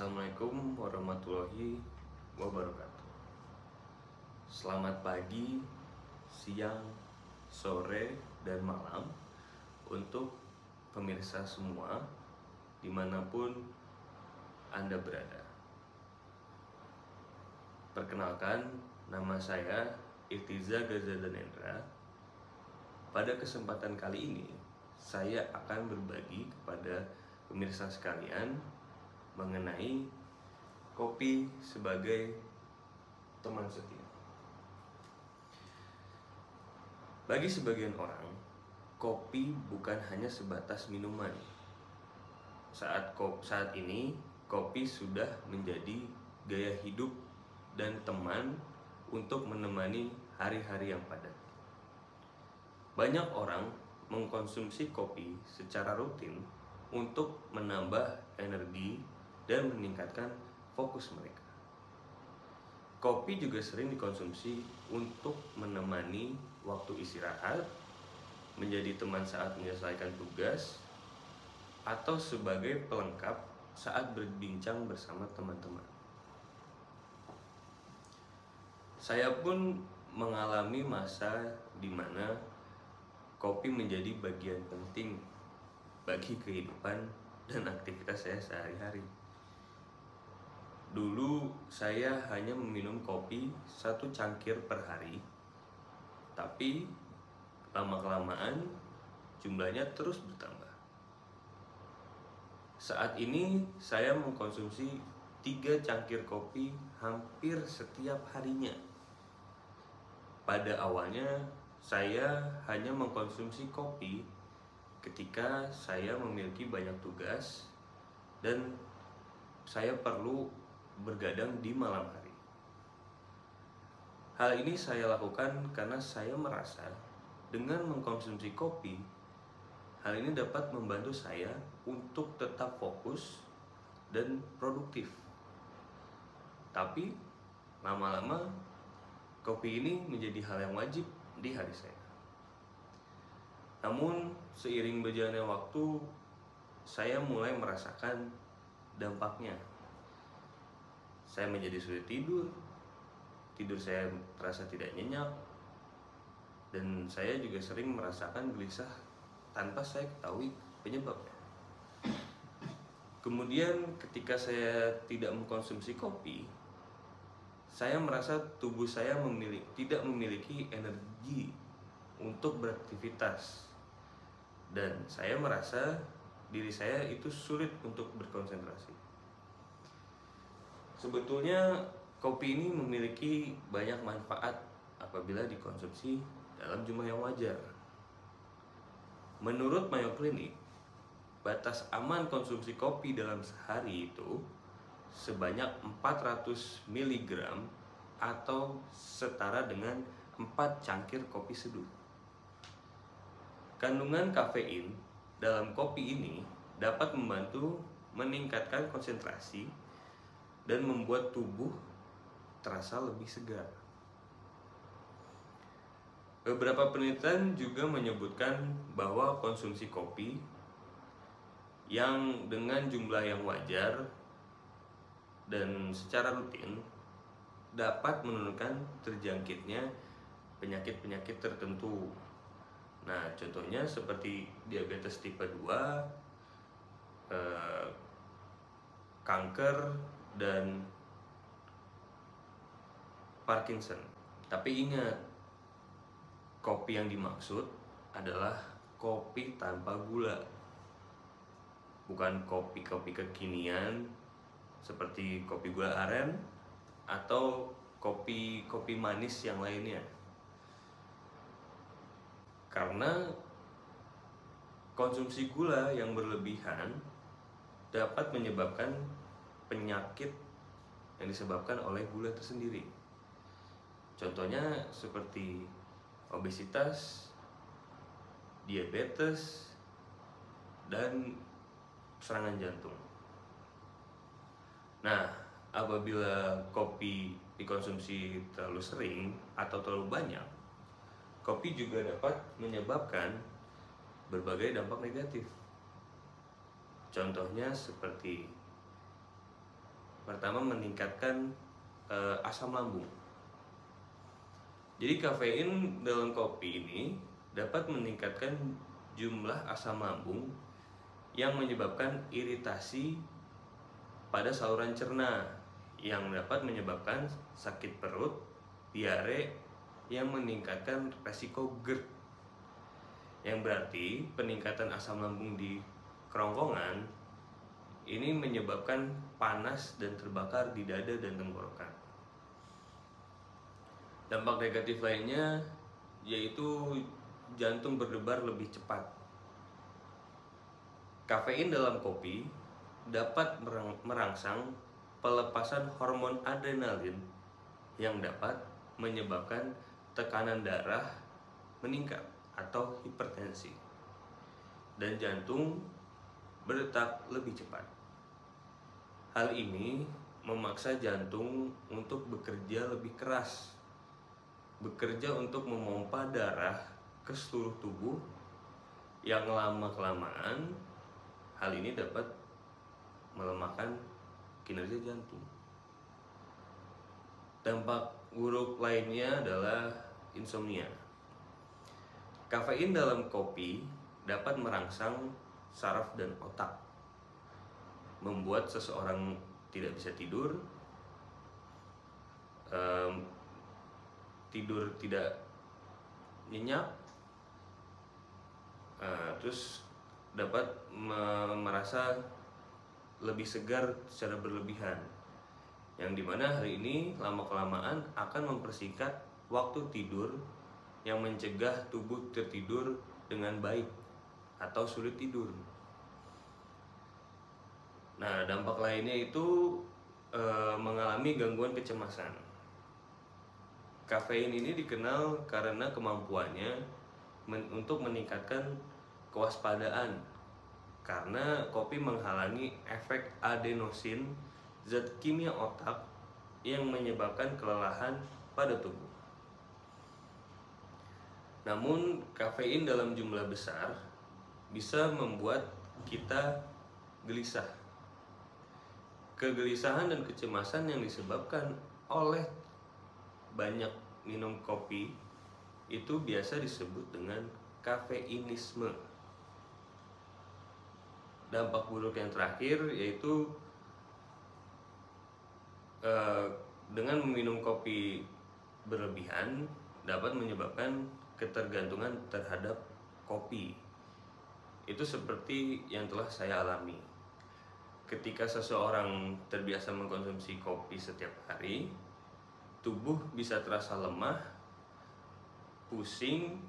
Assalamualaikum warahmatullahi wabarakatuh. Selamat pagi, siang, sore, dan malam untuk pemirsa semua dimanapun Anda berada. Perkenalkan, nama saya Irtiza Gazadanendra. Pada kesempatan kali ini, saya akan berbagi kepada pemirsa sekalian mengenai kopi sebagai teman setia. Bagi sebagian orang, kopi bukan hanya sebatas minuman. Saat ini, kopi sudah menjadi gaya hidup dan teman untuk menemani hari-hari yang padat. Banyak orang mengkonsumsi kopi secara rutin untuk menambah energi dan meningkatkan fokus mereka. Kopi juga sering dikonsumsi untuk menemani waktu istirahat, menjadi teman saat menyelesaikan tugas, atau sebagai pelengkap saat berbincang bersama teman-teman. Saya pun mengalami masa di mana kopi menjadi bagian penting bagi kehidupan dan aktivitas saya sehari-hari. Dulu saya hanya meminum kopi 1 cangkir per hari, tapi lama-kelamaan jumlahnya terus bertambah. Saat ini saya mengkonsumsi 3 cangkir kopi hampir setiap harinya. Pada awalnya saya hanya mengkonsumsi kopi ketika saya memiliki banyak tugas dan saya perlu bergadang di malam hari. Hal ini saya lakukan karena saya merasa dengan mengkonsumsi kopi, hal ini dapat membantu saya untuk tetap fokus dan produktif. Tapi lama-lama kopi ini menjadi hal yang wajib di hari saya. Namun seiring berjalannya waktu, saya mulai merasakan dampaknya. Saya menjadi sulit tidur saya terasa tidak nyenyak, dan saya juga sering merasakan gelisah tanpa saya ketahui penyebabnya. Kemudian ketika saya tidak mengkonsumsi kopi, saya merasa tubuh saya tidak memiliki energi untuk beraktivitas, dan saya merasa diri saya itu sulit untuk berkonsentrasi. Sebetulnya kopi ini memiliki banyak manfaat apabila dikonsumsi dalam jumlah yang wajar. Menurut Mayo Clinic, batas aman konsumsi kopi dalam sehari itu sebanyak 400 mg atau setara dengan 4 cangkir kopi seduh. Kandungan kafein dalam kopi ini dapat membantu meningkatkan konsentrasi dan membuat tubuh terasa lebih segar. Beberapa penelitian juga menyebutkan bahwa konsumsi kopi yang dengan jumlah yang wajar dan secara rutin dapat menurunkan terjangkitnya penyakit-penyakit tertentu. Nah, contohnya seperti diabetes tipe 2, kanker, dan Parkinson. Tapi ingat, kopi yang dimaksud adalah kopi tanpa gula, bukan kopi-kopi kekinian seperti kopi gula aren atau kopi manis yang lainnya. Karena konsumsi gula yang berlebihan dapat menyebabkan penyakit yang disebabkan oleh gula tersendiri. Contohnya seperti obesitas, diabetes, dan serangan jantung. Nah, apabila kopi dikonsumsi terlalu sering atau terlalu banyak, kopi juga dapat menyebabkan berbagai dampak negatif. Contohnya seperti Pertama, meningkatkan asam lambung. Jadi kafein dalam kopi ini dapat meningkatkan jumlah asam lambung yang menyebabkan iritasi pada saluran cerna yang dapat menyebabkan sakit perut, diare, yang meningkatkan resiko GERD. Yang berarti peningkatan asam lambung di kerongkongan ini menyebabkan panas dan terbakar di dada dan tenggorokan. Dampak negatif lainnya yaitu jantung berdebar lebih cepat. Kafein dalam kopi dapat merangsang pelepasan hormon adrenalin yang dapat menyebabkan tekanan darah meningkat atau hipertensi, dan jantung berdetak lebih cepat. Hal ini memaksa jantung untuk bekerja lebih keras, bekerja untuk memompa darah ke seluruh tubuh, yang lama-kelamaan hal ini dapat melemahkan kinerja jantung. Dampak buruk lainnya adalah insomnia. Kafein dalam kopi dapat merangsang saraf dan otak, membuat seseorang tidak bisa tidur, tidur tidak nyenyak, terus dapat merasa lebih segar secara berlebihan, yang dimana hal ini lama-kelamaan akan mempersingkat waktu tidur, yang mencegah tubuh tertidur dengan baik atau sulit tidur. Nah, dampak lainnya itu mengalami gangguan kecemasan. Kafein ini dikenal karena kemampuannya untuk meningkatkan kewaspadaan, karena kopi menghalangi efek adenosin, zat kimia otak yang menyebabkan kelelahan pada tubuh. Namun, kafein dalam jumlah besar bisa membuat kita gelisah. Kegelisahan dan kecemasan yang disebabkan oleh banyak minum kopi itu biasa disebut dengan kafeinisme. Dampak buruk yang terakhir yaitu dengan meminum kopi berlebihan dapat menyebabkan ketergantungan terhadap kopi. Itu seperti yang telah saya alami. Ketika seseorang terbiasa mengkonsumsi kopi setiap hari, tubuh bisa terasa lemah, pusing,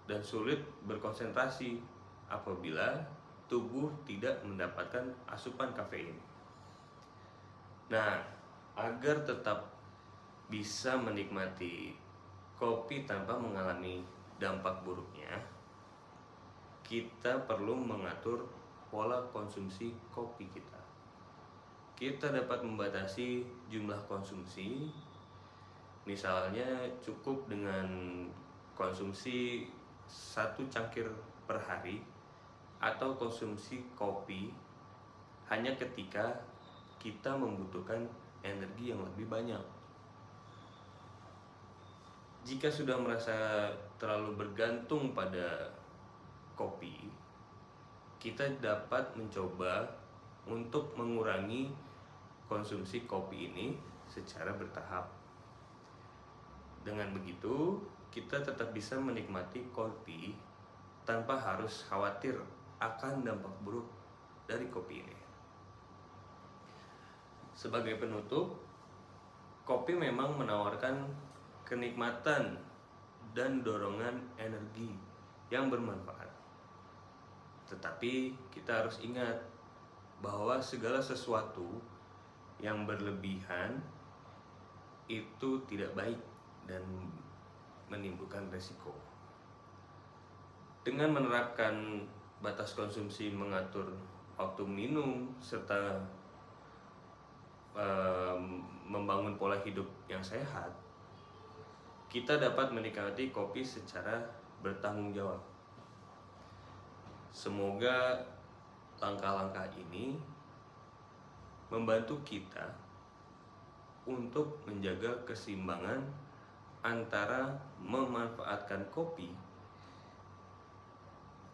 dan sulit berkonsentrasi apabila tubuh tidak mendapatkan asupan kafein. Nah, agar tetap bisa menikmati kopi tanpa mengalami dampak buruknya, kita perlu mengatur pola konsumsi kopi kita. Kita dapat membatasi jumlah konsumsi, misalnya cukup dengan konsumsi 1 cangkir per hari, atau konsumsi kopi hanya ketika kita membutuhkan energi yang lebih banyak. Jika sudah merasa terlalu bergantung pada kopi, kita dapat mencoba untuk mengurangi konsumsi kopi ini secara bertahap. Dengan begitu, kita tetap bisa menikmati kopi tanpa harus khawatir akan dampak buruk dari kopi ini. Sebagai penutup, kopi memang menawarkan kenikmatan dan dorongan energi yang bermanfaat. Tetapi kita harus ingat bahwa segala sesuatu yang berlebihan itu tidak baik dan menimbulkan resiko. Dengan menerapkan batas konsumsi, mengatur waktu minum, serta membangun pola hidup yang sehat, kita dapat menikmati kopi secara bertanggung jawab. Semoga langkah-langkah ini membantu kita untuk menjaga keseimbangan antara memanfaatkan kopi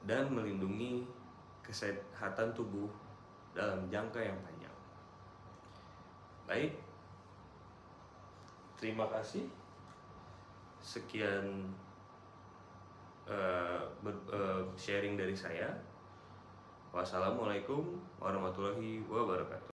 dan melindungi kesehatan tubuh dalam jangka yang panjang. Baik, terima kasih. Sekian sharing dari saya. Wassalamualaikum warahmatullahi wabarakatuh.